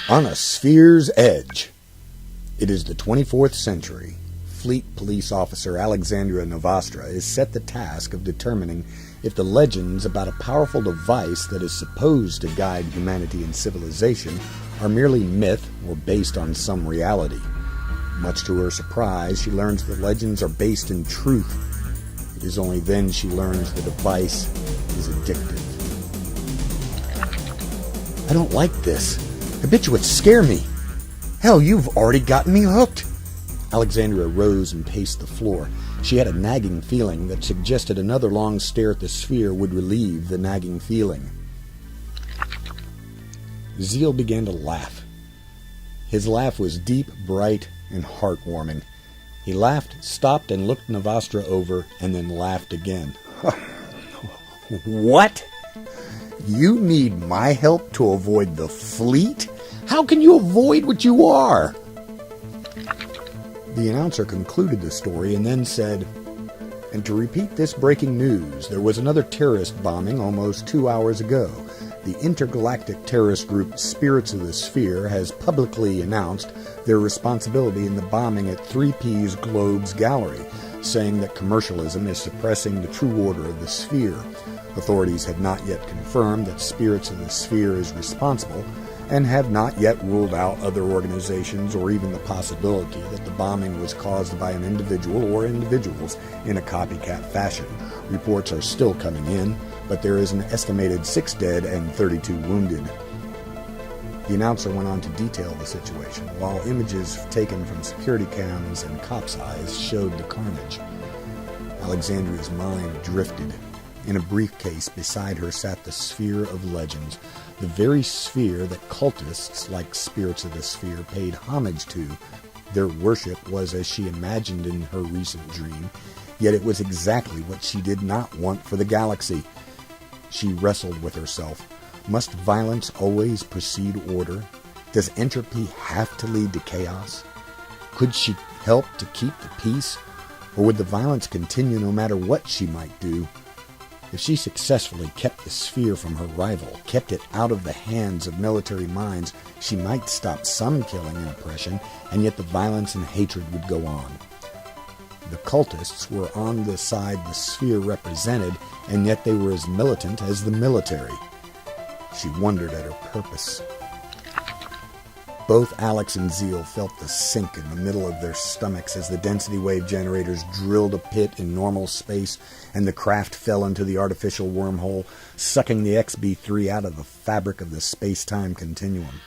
On a sphere's edge. It is the 24th century. Fleet police officer Alexandra Novastra is set the task of determining if the legends about a powerful device that is supposed to guide humanity and civilization are merely myth or based on some reality. Much to her surprise, she learns the legends are based in truth. It is only then she learns the device is addictive. I don't like this. Habituates scare me. Hell, you've already gotten me hooked. Alexandra rose and paced the floor. She had a nagging feeling that suggested another long stare at the sphere would relieve the nagging feeling. Zeal began to laugh. His laugh was deep, bright, and heartwarming. He laughed, stopped, and looked Novastra over, and then laughed again. What? You need my help to avoid the fleet? How can you avoid what you are? The announcer concluded the story and then said, and to repeat this breaking news, there was another terrorist bombing almost 2 hours ago. The intergalactic terrorist group Spirits of the Sphere has publicly announced their responsibility in the bombing at 3P's Globes Gallery, saying that commercialism is suppressing the true order of the sphere. Authorities have not yet confirmed that Spirits of the Sphere is responsible, and have not yet ruled out other organizations or even the possibility that the bombing was caused by an individual or individuals in a copycat fashion. Reports are still coming in, but there is an estimated 6 dead and 32 wounded. The announcer went on to detail the situation, while images taken from security cams and cops' eyes showed the carnage. Alexandria's mind drifted. In a briefcase beside her sat the Sphere of Legends, the very sphere that cultists like Spirits of the Sphere paid homage to. Their worship was as she imagined in her recent dream, yet it was exactly what she did not want for the galaxy. She wrestled with herself. Must violence always precede order? Does entropy have to lead to chaos? Could she help to keep the peace? Or would the violence continue no matter what she might do? If she successfully kept the sphere from her rival, kept it out of the hands of military minds, she might stop some killing and oppression, and yet the violence and hatred would go on. The cultists were on the side the sphere represented, and yet they were as militant as the military. She wondered at her purpose. Both Alex and Zeal felt the sink in the middle of their stomachs as the density wave generators drilled a pit in normal space and the craft fell into the artificial wormhole, sucking the XB-3 out of the fabric of the space-time continuum.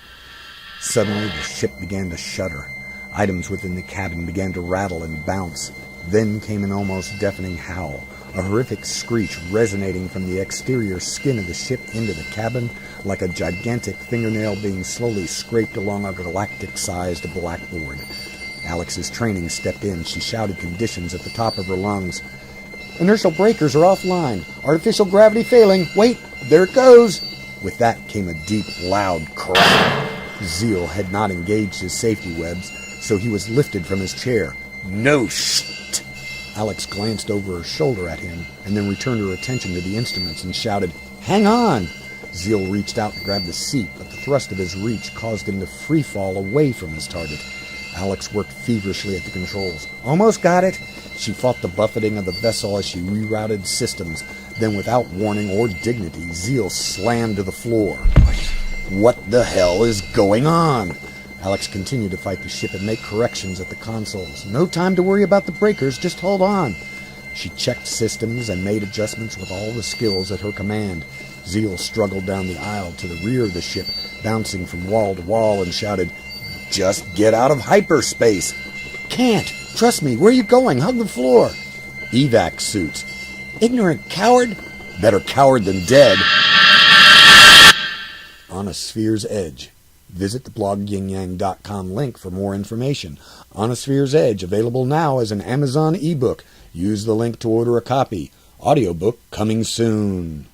Suddenly, the ship began to shudder. Items within the cabin began to rattle and bounce. Then came an almost deafening howl, a horrific screech resonating from the exterior skin of the ship into the cabin, like a gigantic fingernail being slowly scraped along a galactic-sized blackboard. Alex's training stepped in. She shouted conditions at the top of her lungs. Inertial breakers are offline. Artificial gravity failing. Wait, there it goes. With that came a deep, loud crack. Zeal had not engaged his safety webs, so he was lifted from his chair. No shit! Alex glanced over her shoulder at him, and then returned her attention to the instruments and shouted, Hang on! Zeal reached out to grab the seat, but the thrust of his reach caused him to free fall away from his target. Alex worked feverishly at the controls. Almost got it. She fought the buffeting of the vessel as she rerouted systems. Then, without warning or dignity, Zeal slammed to the floor. What the hell is going on? Alex continued to fight the ship and make corrections at the consoles. No time to worry about the breakers, just hold on. She checked systems and made adjustments with all the skills at her command. Zeal struggled down the aisle to the rear of the ship, bouncing from wall to wall, and shouted, Just get out of hyperspace! Can't! Trust me, where are you going? Hug the floor! Evac suits. Ignorant coward? Better coward than dead. On a Sphere's Edge. Visit the blogyinyang.com link for more information. On a Sphere's Edge, available now as an Amazon ebook. Use the link to order a copy. Audiobook coming soon.